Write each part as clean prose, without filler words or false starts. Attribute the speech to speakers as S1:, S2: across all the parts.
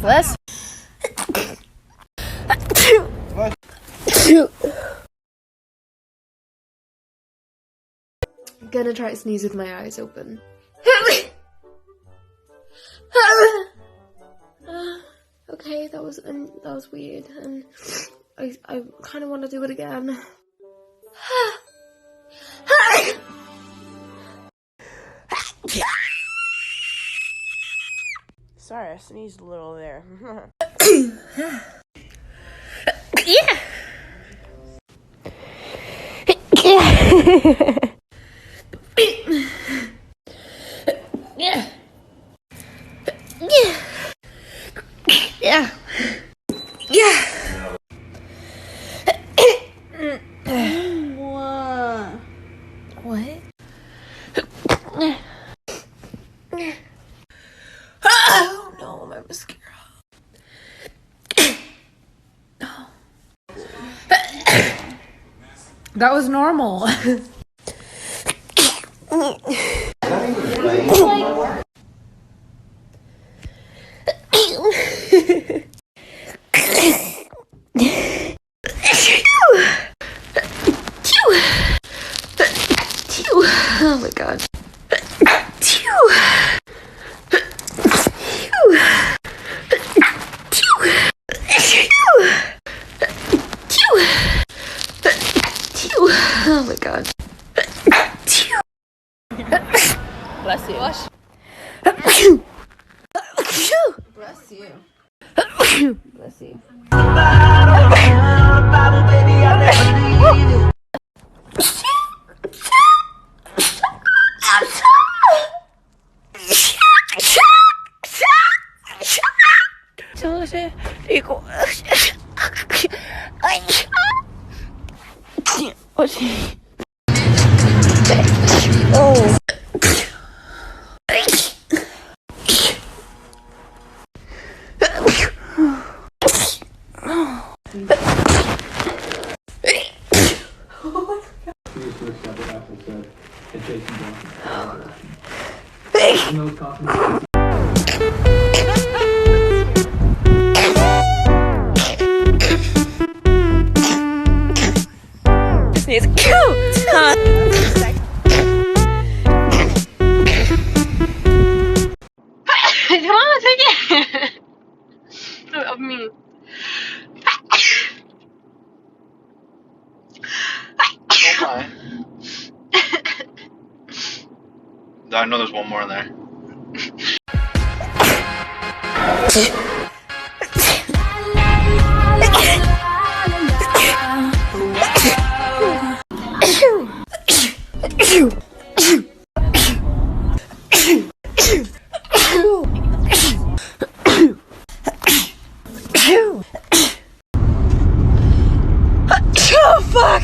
S1: Less. I'm gonna try to sneeze with my eyes open. Okay, that was weird, and I kind of want to do it again.
S2: Sorry, I sneezed a little there.
S1: Yeah. Yeah. Yeah. Yeah. What? Oh no, my mascara. That was normal. Oh my god. Oh my god.
S2: Bless you.
S1: Bless you. Bless you. Oh. It's cute. Come on, take it. Of me.
S3: I know there's one more in there.
S2: Oh fuck!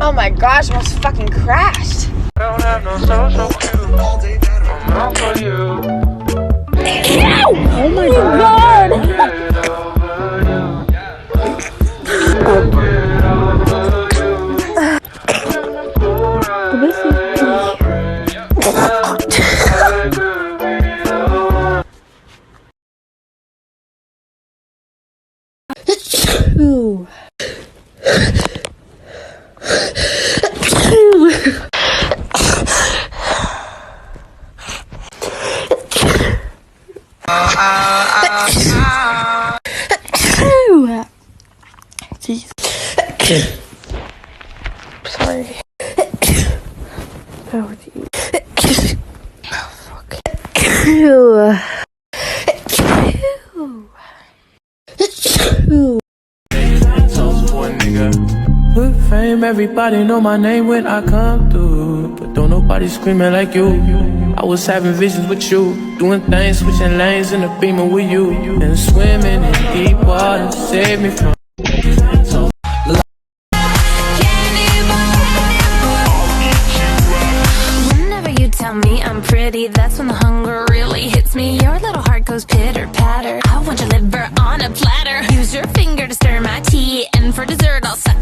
S2: Oh my gosh, I almost fucking crashed.
S4: I don't have no social cue. I'm out for you.
S2: Oh my god! Ooh. Jeez. Sorry. Oh, geez. Oh, fuck.
S1: true.
S5: With fame, everybody know my name when I come through. But don't nobody screaming like you. I was having visions with you, doing things, switching lanes in the Beamer with you, and swimming in deep water. Save me from.
S6: Whenever you tell me I'm pretty, that's when the hunger really hits me. Your little heart goes pitter patter. I want your liver on a platter. Use your finger to stir my tea, and for dessert I'll suck